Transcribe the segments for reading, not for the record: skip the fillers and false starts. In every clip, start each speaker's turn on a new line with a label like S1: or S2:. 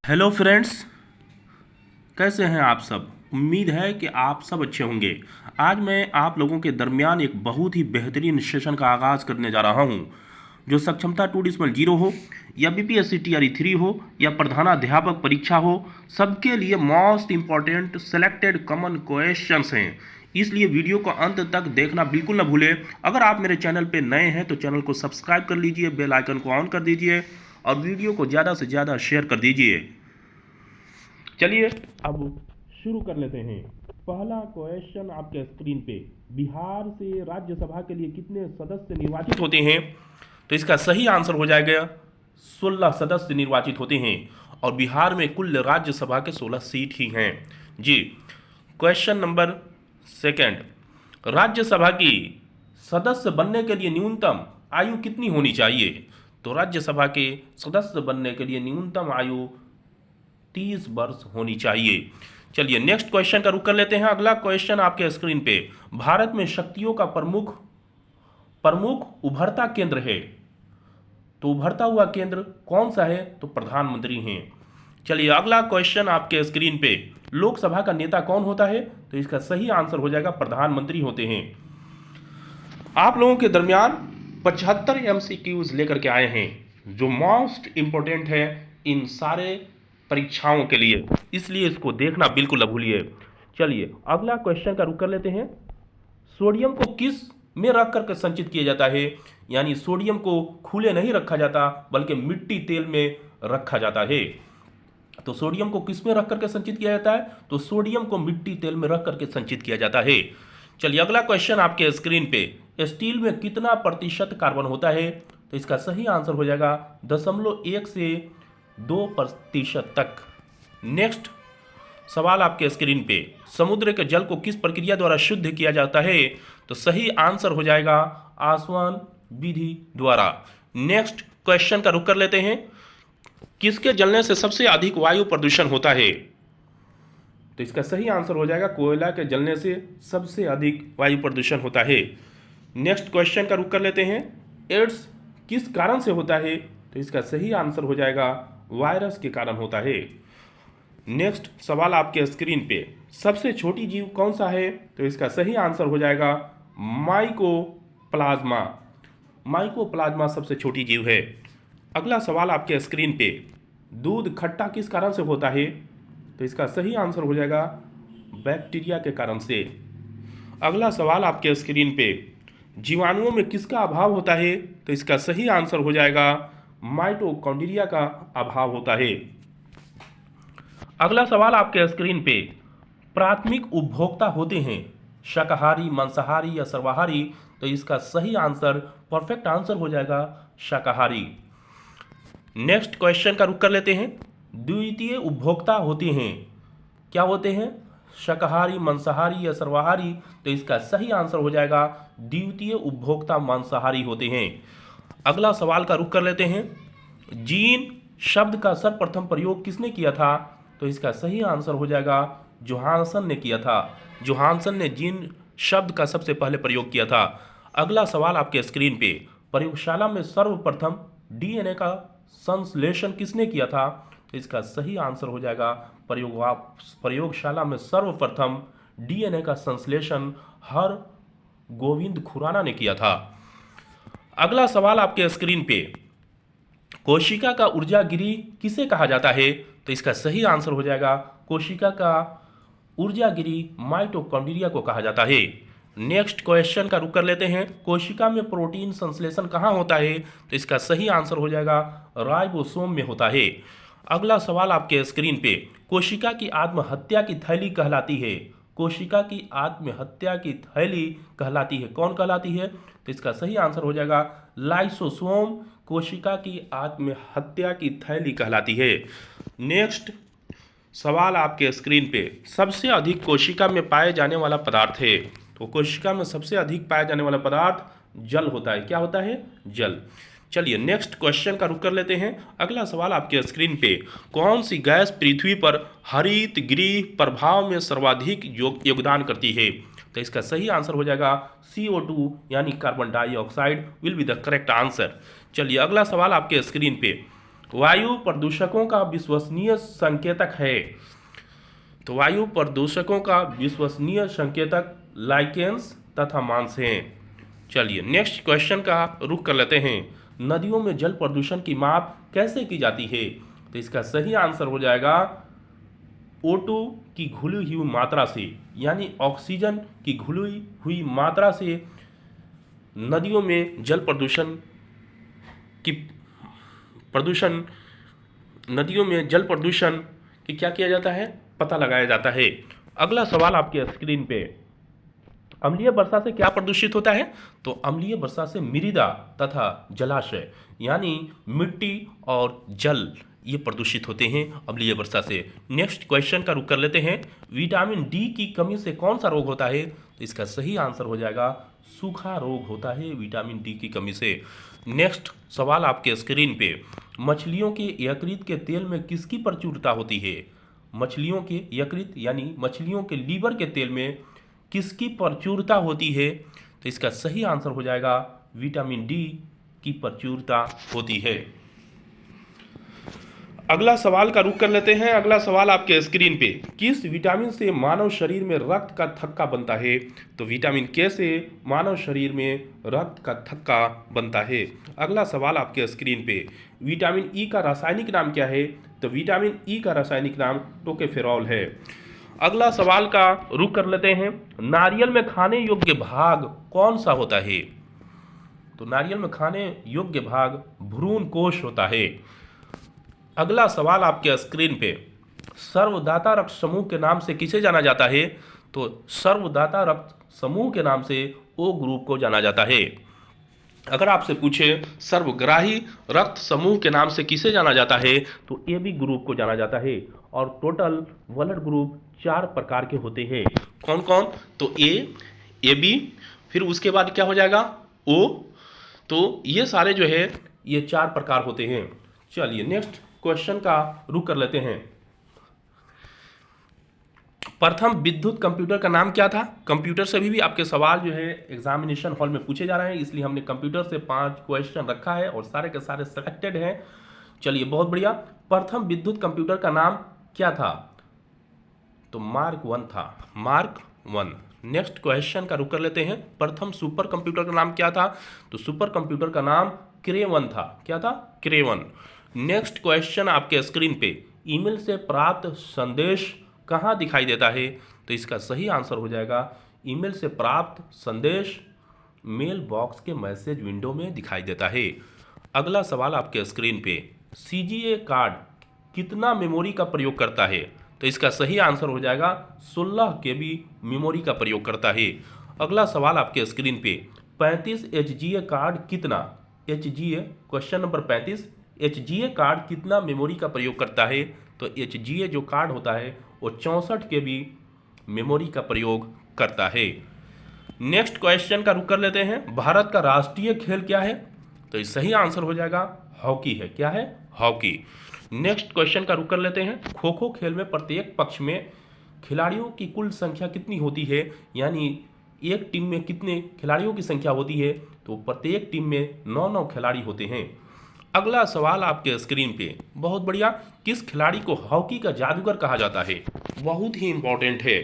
S1: Hello friends, कैसे हैं आप सब। उम्मीद है कि आप सब अच्छे होंगे। आज मैं आप लोगों के दरमियान एक बहुत ही बेहतरीन सेशन का आगाज़ करने जा रहा हूं, जो सक्षमता 2.0 हो या बीपीएससी टीआरई 3 हो या प्रधानाध्यापक परीक्षा हो, सबके लिए most important selected common questions हैं। इसलिए वीडियो को अंत तक देखना बिल्कुल न भूलें। अगर आप मेरे चैनल पर नए हैं तो चैनल को सब्सक्राइब कर लीजिए, बेल आइकन को ऑन कर दीजिए और वीडियो को ज़्यादा से ज़्यादा शेयर कर दीजिए। चलिए अब शुरू कर लेते हैं। पहला क्वेश्चन आपके स्क्रीन पे, बिहार से राज्यसभा के लिए कितने सदस्य निर्वाचित होते हैं? तो इसका सही आंसर हो जाएगा 16 सदस्य निर्वाचित होते हैं और बिहार में कुल राज्यसभा के 16 सीट ही हैं जी। क्वेश्चन नंबर सेकंड, राज्यसभा की सदस्य बनने के लिए न्यूनतम आयु कितनी होनी चाहिए? तो राज्यसभा के सदस्य बनने के लिए न्यूनतम आयु 30 वर्ष होनी चाहिए। चलिए नेक्स्ट क्वेश्चन का रुख कर लेते हैं। अगला क्वेश्चन आपके स्क्रीन पे, भारत में शक्तियों का प्रमुख प्रमुख उभरता केंद्र है, तो उभरता हुआ केंद्र कौन सा है? तो प्रधानमंत्री हैं। चलिए अगला क्वेश्चन आपके स्क्रीन पे, लोकसभा का नेता कौन होता है? तो इसका सही आंसर हो जाएगा प्रधानमंत्री होते हैं। आप लोगों के दरमियान 75 एमसीक्यूज लेकर के आए हैं, जो मोस्ट इंपॉर्टेंट है इन सारे परीक्षाओं के लिए, इसलिए इसको देखना बिल्कुल न भूलिए। चलिए अगला क्वेश्चन का रुख कर लेते हैं। सोडियम को किस में रख करके संचित किया जाता है? यानी सोडियम को खुले नहीं रखा जाता बल्कि मिट्टी तेल में रखा जाता है। तो सोडियम को किस में रख करके संचित किया जाता है? तो सोडियम को मिट्टी तेल में रख करके संचित किया जाता है। चलिए अगला क्वेश्चन आपके स्क्रीन पे, स्टील में कितना प्रतिशत कार्बन होता है? तो इसका सही आंसर हो जाएगा 0.1 से 2% तक। नेक्स्ट सवाल आपके स्क्रीन पे, समुद्र के जल को किस प्रक्रिया द्वारा शुद्ध किया जाता है? तो सही आंसर हो जाएगा आसवन विधि द्वारा। नेक्स्ट क्वेश्चन का रुख कर लेते हैं। किसके जलने से सबसे अधिक वायु प्रदूषण होता है? तो इसका सही आंसर हो जाएगा कोयला के जलने से सबसे अधिक वायु प्रदूषण होता है। नेक्स्ट क्वेश्चन का रुख कर लेते हैं। एड्स किस कारण से होता है? तो इसका सही आंसर हो जाएगा वायरस के कारण होता है। नेक्स्ट सवाल आपके स्क्रीन पे, सबसे छोटी जीव कौन सा है? तो इसका सही आंसर हो जाएगा माइकोप्लाज्मा। माइकोप्लाज्मा सबसे छोटी जीव है। अगला सवाल आपके स्क्रीन पे, दूध खट्टा किस कारण से होता है? तो इसका सही आंसर हो जाएगा बैक्टीरिया के कारण से। अगला सवाल आपके स्क्रीन पे, जीवाणुओं में किसका अभाव होता है? तो इसका सही आंसर हो जाएगा माइटोकॉन्ड्रिया का अभाव होता है। अगला सवाल आपके स्क्रीन पे, प्राथमिक उपभोक्ता होते हैं शाकाहारी, मांसाहारी या सर्वाहारी? तो इसका सही आंसर, परफेक्ट आंसर हो जाएगा शाकाहारी। नेक्स्ट क्वेश्चन का रुख कर लेते हैं। द्वितीय उपभोक्ता होते हैं, क्या होते हैं? शाकाहारी, मांसाहारी या सर्वाहारी? तो इसका सही आंसर हो जाएगा द्वितीय उपभोक्ता मांसाहारी होते हैं। अगला सवाल का रुख कर लेते हैं। जीन शब्द का सर्वप्रथम प्रयोग किसने किया था? तो इसका सही आंसर हो जाएगा जोहानसन ने किया था। जोहानसन ने जीन शब्द का सबसे पहले प्रयोग किया था। अगला सवाल आपके स्क्रीन पे, प्रयोगशाला में सर्वप्रथम डीएनए का संश्लेषण किसने किया था? तो इसका सही आंसर हो जाएगा प्रयोगशाला में सर्वप्रथम डीएनए का संश्लेषण हर गोविंद खुराना ने किया था। अगला सवाल आपके स्क्रीन पे, कोशिका का ऊर्जागिरी किसे कहा जाता है? तो इसका सही आंसर हो जाएगा कोशिका का ऊर्जागिरी माइटोकॉन्ड्रिया को कहा जाता है। नेक्स्ट क्वेश्चन का रुख कर लेते हैं। कोशिका में प्रोटीन संश्लेषण कहाँ होता है? तो इसका सही आंसर हो जाएगा राइबोसोम में होता है। अगला सवाल आपके स्क्रीन पे, कोशिका की आत्महत्या की थैली कहलाती है, कोशिका की आत्महत्या की थैली कहलाती है, कौन कहलाती है? तो इसका सही आंसर हो जाएगा लाइसोसोम कोशिका की आत्महत्या की थैली कहलाती है। नेक्स्ट सवाल आपके स्क्रीन पे, सबसे अधिक कोशिका में पाए जाने वाला पदार्थ है, तो कोशिका में सबसे अधिक पाया जाने वाला पदार्थ जल होता है, क्या होता है? जल। चलिए नेक्स्ट क्वेश्चन का रुख कर लेते हैं। अगला सवाल आपके स्क्रीन पे, कौन सी गैस पृथ्वी पर हरित गृह प्रभाव में सर्वाधिक योगदान करती है? तो इसका सही आंसर हो जाएगा CO2 यानी carbon dioxide will be the correct answer. चलिए अगला सवाल आपके स्क्रीन पे, वायु प्रदूषकों का विश्वसनीय संकेतक है। तो वायु प्रदूषकों का विश्वसनीय संकेतक लाइकेंस तथा मांस हैं। चलिए नेक्स्ट क्वेश्चन का रुख कर लेते हैं। नदियों में जल प्रदूषण की माप कैसे की जाती है? तो इसका सही आंसर हो जाएगा O2 की घुली हुई मात्रा से, यानी ऑक्सीजन की घुली हुई मात्रा से नदियों में जल नदियों में जल प्रदूषण की क्या किया जाता है, पता लगाया जाता है। अगला सवाल आपके स्क्रीन पे, अम्लीय वर्षा से क्या प्रदूषित होता है? तो अम्लीय वर्षा से मृदा तथा जलाशय यानी मिट्टी और जल ये प्रदूषित होते हैं अम्लीय वर्षा से। नेक्स्ट क्वेश्चन का रुख कर लेते हैं। विटामिन डी की कमी से कौन सा रोग होता है? तो इसका सही आंसर हो जाएगा सूखा रोग होता है विटामिन डी की कमी से। नेक्स्ट सवाल आपके स्क्रीन पे, मछलियों के यकृत के तेल में किसकी प्रचुरता होती है? मछलियों के यकृत यानी मछलियों के लीवर के तेल में किसकी प्रचुरता होती है? तो इसका सही आंसर हो जाएगा विटामिन डी की प्रचुरता होती है। अगला सवाल का रुख कर लेते हैं। अगला सवाल आपके स्क्रीन पे, किस विटामिन से मानव शरीर में रक्त का थक्का बनता है? तो विटामिन के से मानव शरीर में रक्त का थक्का बनता है। अगला सवाल आपके स्क्रीन पे, विटामिन ई का रासायनिक नाम क्या है? तो विटामिन ई का रासायनिक नाम टोकोफेरॉल है। अगला सवाल का रुख कर लेते हैं। नारियल में खाने योग्य भाग कौन सा होता है? तो नारियल में खाने योग्य भाग भ्रूण कोश होता है। अगला सवाल आपके स्क्रीन पे, सर्वदाता रक्त समूह के नाम से किसे जाना जाता है? तो सर्वदाता रक्त समूह के नाम से ओ ग्रुप को जाना जाता है। अगर आपसे पूछे सर्वग्राही रक्त समूह के नाम से किसे जाना जाता है? तो ए बी ग्रुप को जाना जाता है। और टोटल ब्लड ग्रुप 4 प्रकार के होते हैं। कौन कौन? तो ए बी, फिर उसके बाद क्या हो जाएगा ओ। तो ये सारे जो है ये 4 प्रकार होते हैं। चलिए नेक्स्ट क्वेश्चन का रुख कर लेते हैं। प्रथम विद्युत कंप्यूटर का नाम क्या था? कंप्यूटर से भी आपके सवाल जो है एग्जामिनेशन हॉल में पूछे जा रहे हैं, इसलिए हमने कंप्यूटर से 5 क्वेश्चन रखा है और सारे के सारे सिलेक्टेड हैं। चलिए बहुत बढ़िया। प्रथम विद्युत कंप्यूटर का नाम क्या था? तो मार्क 1 था, मार्क 1। नेक्स्ट क्वेश्चन का रुख कर लेते हैं। प्रथम सुपर कंप्यूटर का नाम क्या था? तो सुपर कंप्यूटर का नाम क्रे-1 था। क्या था? क्रे-1। नेक्स्ट क्वेश्चन आपके स्क्रीन पे, ईमेल से प्राप्त संदेश कहाँ दिखाई देता है? तो इसका सही आंसर हो जाएगा ईमेल से प्राप्त संदेश मेल बॉक्स के मैसेज विंडो में दिखाई देता है। अगला सवाल आपके स्क्रीन पे, CGA कार्ड कितना मेमोरी का प्रयोग करता है? तो इसका सही आंसर हो जाएगा 16 KB मेमोरी का प्रयोग करता है। अगला सवाल आपके स्क्रीन पे, 35 HGA कार्ड कितना, HGA question number 35, HGA card कितना मेमोरी का प्रयोग करता है? तो HGA जो कार्ड होता है वो 64 KB मेमोरी का प्रयोग करता है। नेक्स्ट क्वेश्चन का रुख कर लेते हैं। भारत का राष्ट्रीय खेल क्या है? तो इस सही आंसर हो जाएगा हॉकी है। क्या है? हॉकी। नेक्स्ट क्वेश्चन का रुख कर लेते हैं। खो खो खेल में प्रत्येक पक्ष में खिलाड़ियों की कुल संख्या कितनी होती है? यानी एक टीम में कितने खिलाड़ियों की संख्या होती है? तो प्रत्येक टीम में 9 खिलाड़ी होते हैं। अगला सवाल आपके स्क्रीन पे, बहुत बढ़िया, किस खिलाड़ी को हॉकी का जादूगर कहा जाता है? बहुत ही इंपॉर्टेंट है।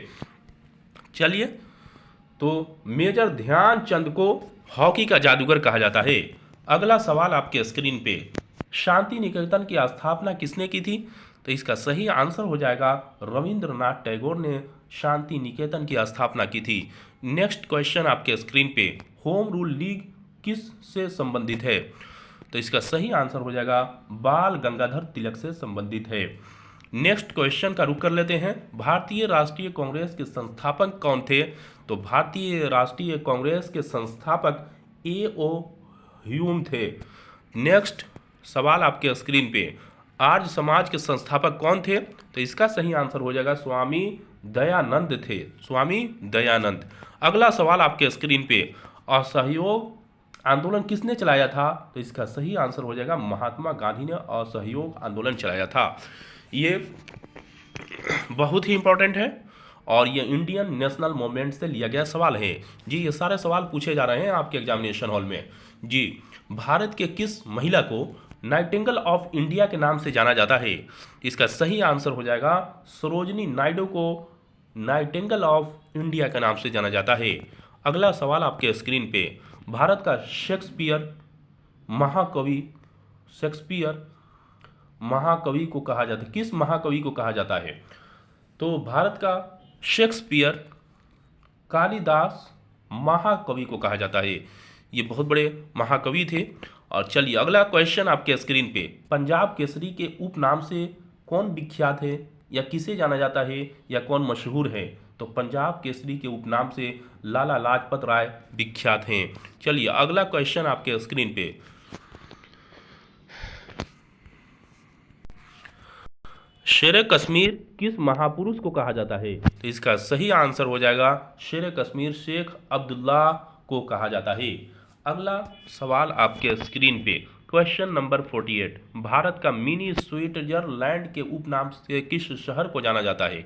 S1: चलिए, तो मेजर ध्यानचंद को हॉकी का जादूगर कहा जाता है। अगला सवाल आपके स्क्रीन पे, शांति निकेतन की स्थापना किसने की थी? तो इसका सही आंसर हो जाएगा रविंद्रनाथ टैगोर ने शांति निकेतन की स्थापना की थी। नेक्स्ट क्वेश्चन आपके स्क्रीन पे, होम रूल लीग किस से संबंधित है? तो इसका सही आंसर हो जाएगा बाल गंगाधर तिलक से संबंधित है। नेक्स्ट क्वेश्चन का रुख कर लेते हैं। भारतीय राष्ट्रीय कांग्रेस के संस्थापक कौन थे? तो भारतीय राष्ट्रीय कांग्रेस के संस्थापक A.O. ह्यूम थे। नेक्स्ट सवाल आपके स्क्रीन पे, आर्य समाज के संस्थापक कौन थे? तो इसका सही आंसर हो जाएगा स्वामी दयानंद थे, स्वामी दयानंद। अगला सवाल आपके स्क्रीन पे, असहयोग आंदोलन किसने चलाया था? तो इसका सही आंसर हो जाएगा महात्मा गांधी ने असहयोग आंदोलन चलाया था। ये बहुत ही इंपॉर्टेंट है और ये इंडियन नेशनल मूवमेंट से लिया गया सवाल है जी। ये सारे सवाल पूछे जा रहे हैं आपके एग्जामिनेशन हॉल में जी। भारत के किस महिला को नाइटिंगेल ऑफ इंडिया के नाम से जाना जाता है? इसका सही आंसर हो जाएगा सरोजनी नायडू को नाइटिंगेल ऑफ इंडिया के नाम से जाना जाता है। अगला सवाल आपके स्क्रीन पे, भारत का शेक्सपियर महाकवि को कहा जाता है, किस महाकवि को कहा जाता है? तो भारत का शेक्सपियर कालिदास महाकवि को कहा जाता है। ये बहुत बड़े महाकवि थे। और चलिए अगला क्वेश्चन आपके स्क्रीन पे, पंजाब केसरी के उपनाम से कौन विख्यात है या किसे जाना जाता है या कौन मशहूर है? तो पंजाब केसरी के उपनाम से लाला लाजपत राय विख्यात हैं। चलिए अगला क्वेश्चन आपके स्क्रीन पे, शेर कश्मीर किस महापुरुष को कहा जाता है? तो इसका सही आंसर हो जाएगा शेर कश्मीर शेख अब्दुल्ला को कहा जाता है। अगला सवाल आपके स्क्रीन पे, क्वेश्चन नंबर 48, भारत का मिनी स्विट्जरलैंड के उपनाम से किस शहर को जाना जाता है?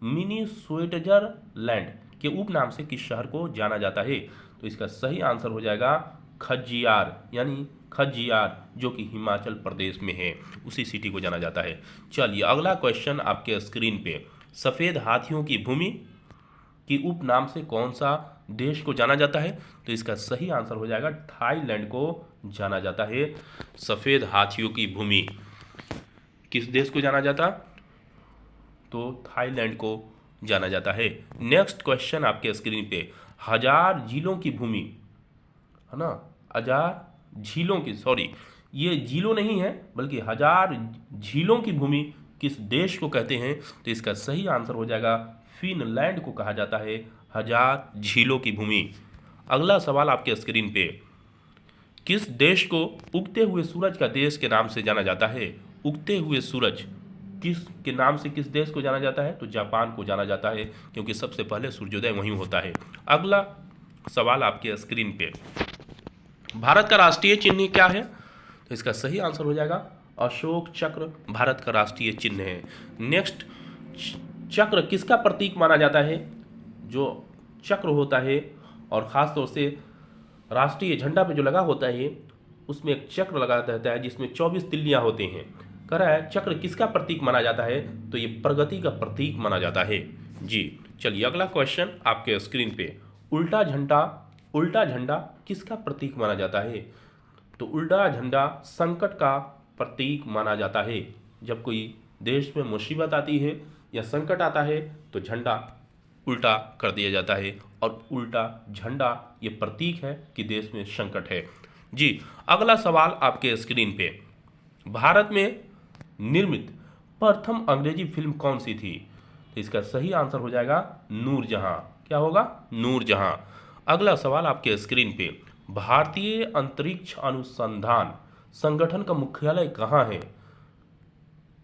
S1: मिनी स्विट्जरलैंड के उपनाम से किस शहर को जाना जाता है? तो इसका सही आंसर हो जाएगा खज्जियार, यानी खज्जियार, जो कि हिमाचल प्रदेश में है, उसी सिटी को जाना जाता है। चलिए अगला क्वेश्चन आपके स्क्रीन पे, सफ़ेद हाथियों की भूमि की उपनाम से कौन सा देश को जाना जाता है? तो इसका सही आंसर हो जाएगा थाईलैंड को जाना जाता है। सफ़ेद हाथियों की भूमि किस देश को जाना जाता? तो थाईलैंड को जाना जाता है। नेक्स्ट क्वेश्चन आपके स्क्रीन पे, हजार झीलों की भूमि, है ना, हजार झीलों की, सॉरी ये झीलों नहीं है बल्कि हजार झीलों की भूमि किस देश को कहते हैं? तो इसका सही आंसर हो जाएगा फिनलैंड को कहा जाता है हजार झीलों की भूमि। अगला सवाल आपके स्क्रीन पे, किस देश को उगते हुए सूरज का देश के नाम से जाना जाता है? उगते हुए सूरज किस के नाम से किस देश को जाना जाता है? तो जापान को जाना जाता है, क्योंकि सबसे पहले सूर्योदय वहीं होता है। अगला सवाल आपके स्क्रीन पे, भारत का राष्ट्रीय चिन्ह क्या है? तो इसका सही आंसर हो जाएगा अशोक चक्र भारत का राष्ट्रीय चिन्ह है। नेक्स्ट, चक्र किसका प्रतीक माना जाता है? जो चक्र होता है और ख़ास तौर से राष्ट्रीय झंडा पे जो लगा होता है उसमें एक चक्र लगा रहता है जिसमें 24 तिल्लियाँ होते हैं। कह रहा है चक्र किसका प्रतीक माना जाता है? तो ये प्रगति का प्रतीक माना जाता है जी। चलिए अगला क्वेश्चन आपके स्क्रीन पे, उल्टा झंडा किसका प्रतीक माना जाता है? तो उल्टा झंडा संकट का प्रतीक माना जाता है। जब कोई देश में मुसीबत आती है या संकट आता है तो झंडा उल्टा कर दिया जाता है, और उल्टा झंडा ये प्रतीक है कि देश में संकट है जी। अगला सवाल आपके स्क्रीन पे, भारत में निर्मित प्रथम अंग्रेजी फिल्म कौन सी थी? तो इसका सही आंसर हो जाएगा नूरजहां। क्या होगा? नूरजहां। अगला सवाल आपके स्क्रीन पे, भारतीय अंतरिक्ष अनुसंधान संगठन का मुख्यालय कहाँ है?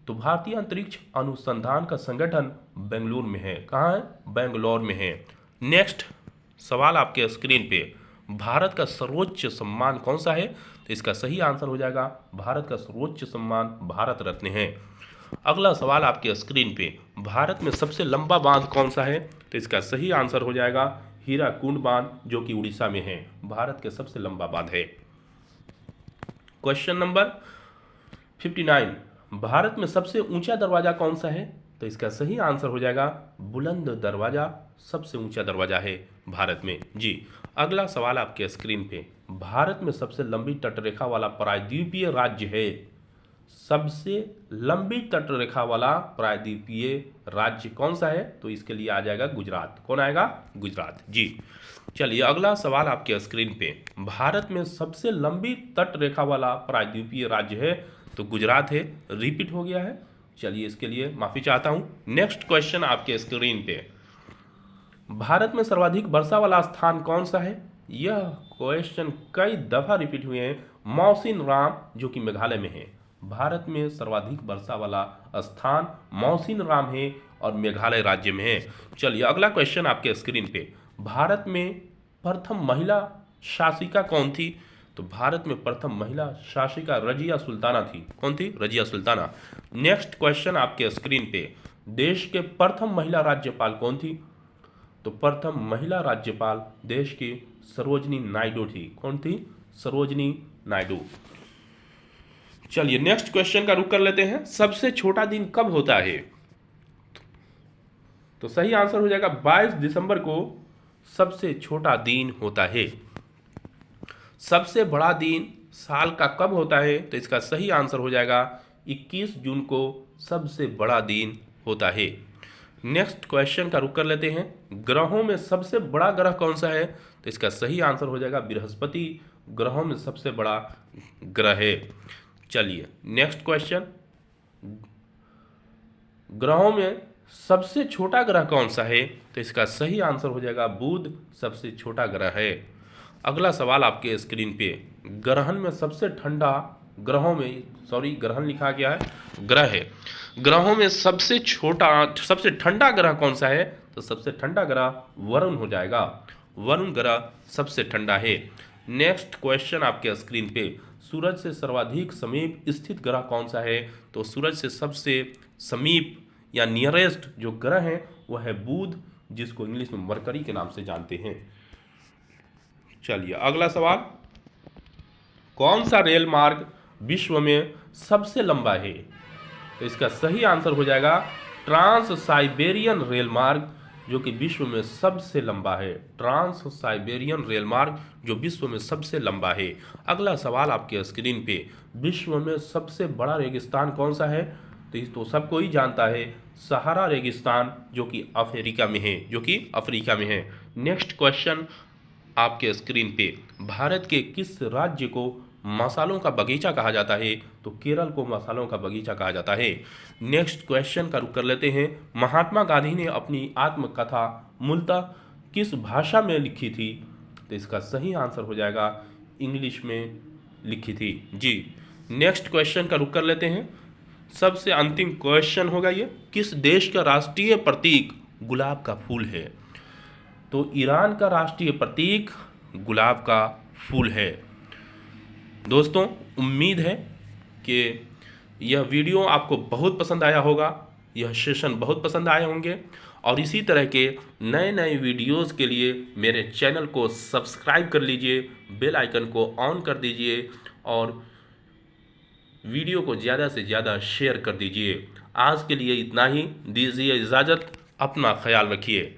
S1: तो भारतीय अंतरिक्ष अनुसंधान का संगठन बेंगलुरु में है। कहाँ है? बेंगलोर में है। नेक्स्ट सवाल आपके स्क्रीन पे, भारत का सर्वोच्च सम्मान कौन सा है? तो इसका सही आंसर हो जाएगा भारत का सर्वोच्च सम्मान भारत रत्न है। अगला सवाल आपके स्क्रीन पे, भारत में सबसे लंबा बांध कौन सा है? तो इसका सही आंसर हो जाएगा हीराकुंड बांध, जो कि उड़ीसा में है, भारत के सबसे लंबा बांध है। क्वेश्चन नंबर 59, भारत में सबसे ऊंचा दरवाजा कौन सा है? तो इसका सही आंसर हो जाएगा बुलंद दरवाजा सबसे ऊंचा दरवाजा है भारत में जी। अगला सवाल आपके स्क्रीन पे, भारत में सबसे लंबी तटरेखा वाला प्रायद्वीपीय राज्य है? सबसे लंबी तटरेखा वाला प्रायद्वीपीय राज्य कौन सा है? तो इसके लिए आ जाएगा गुजरात। कौन आएगा? गुजरात जी। चलिए अगला सवाल आपके स्क्रीन पे, भारत में सबसे लंबी तटरेखा वाला प्रायद्वीपीय राज्य है? तो गुजरात है, रिपीट हो गया है। चलिए इसके लिए माफ़ी चाहता हूँ। नेक्स्ट क्वेश्चन आपके स्क्रीन पे, भारत में सर्वाधिक वर्षा वाला स्थान कौन सा है? यह क्वेश्चन कई दफ़ा रिपीट हुए हैं, मौसिनराम, जो कि मेघालय में है। भारत में सर्वाधिक वर्षा वाला स्थान मौसिनराम है और मेघालय राज्य में है। चलिए अगला क्वेश्चन आपके स्क्रीन पे, भारत में प्रथम महिला शासिका कौन थी? तो भारत में प्रथम महिला शासिका रजिया सुल्ताना थी। कौन थी? रजिया सुल्ताना। नेक्स्ट क्वेश्चन आपके स्क्रीन पे, देश के प्रथम महिला राज्यपाल कौन थी? तो प्रथम महिला राज्यपाल देश की सरोजनी नायडू थी। कौन थी? सरोजनी नायडू। चलिए नेक्स्ट क्वेश्चन का रुख कर लेते हैं। सबसे छोटा दिन कब होता है? तो सही आंसर हो जाएगा 22 दिसंबर को सबसे छोटा दिन होता है। सबसे बड़ा दिन साल का कब होता है? तो इसका सही आंसर हो जाएगा 21 जून को सबसे बड़ा दिन होता है। नेक्स्ट क्वेश्चन का रुख कर लेते हैं। ग्रहों में सबसे बड़ा ग्रह कौन सा है? तो इसका सही आंसर हो जाएगा बृहस्पति ग्रहों में सबसे बड़ा ग्रह है। चलिए नेक्स्ट क्वेश्चन, ग्रहों में सबसे छोटा ग्रह कौन सा है? तो इसका सही आंसर हो जाएगा बुध सबसे छोटा ग्रह है। अगला सवाल आपके स्क्रीन पे, ग्रहण में सबसे ठंडा ग्रहों में ग्रहण लिखा गया है, ग्रह है। ग्रहों में सबसे ठंडा ग्रह कौन सा है? तो सबसे ठंडा ग्रह वरुण हो जाएगा। वरुण ग्रह सबसे ठंडा है। नेक्स्ट क्वेश्चन आपके स्क्रीन पे, सूरज से सर्वाधिक समीप स्थित ग्रह कौन सा है? तो सूरज से सबसे समीप या नियरेस्ट जो ग्रह है वह है बुध, जिसको इंग्लिश में मरकरी के नाम से जानते हैं। चलिए अगला सवाल, कौन सा रेल मार्ग विश्व में सबसे लंबा है? तो इसका सही आंसर हो जाएगा ट्रांस साइबेरियन रेल मार्ग, जो कि विश्व में सबसे लंबा है। ट्रांस साइबेरियन रेल मार्ग जो विश्व में सबसे लंबा है। अगला सवाल आपके स्क्रीन पे, विश्व में सबसे बड़ा रेगिस्तान कौन सा है? तो सबको ही जानता है, सहारा रेगिस्तान, जो कि अफ्रीका में है। नेक्स्ट क्वेश्चन आपके स्क्रीन पे, भारत के किस राज्य को मसालों का बगीचा कहा जाता है? तो केरल को मसालों का बगीचा कहा जाता है। नेक्स्ट क्वेश्चन का रुख कर लेते हैं। महात्मा गांधी ने अपनी आत्मकथा मूलतः किस भाषा में लिखी थी? तो इसका सही आंसर हो जाएगा इंग्लिश में लिखी थी जी। नेक्स्ट क्वेश्चन का रुख कर लेते हैं। सबसे अंतिम क्वेश्चन होगा ये, किस देश का राष्ट्रीय प्रतीक गुलाब का फूल है? तो ईरान का राष्ट्रीय प्रतीक गुलाब का फूल है। दोस्तों उम्मीद है कि यह वीडियो आपको बहुत पसंद आया होगा, यह सेशन बहुत पसंद आए होंगे, और इसी तरह के नए नए वीडियोस के लिए मेरे चैनल को सब्सक्राइब कर लीजिए, बेल आइकन को ऑन कर दीजिए और वीडियो को ज़्यादा से ज़्यादा शेयर कर दीजिए। आज के लिए इतना ही, दीजिए इजाज़त, अपना ख्याल रखिए।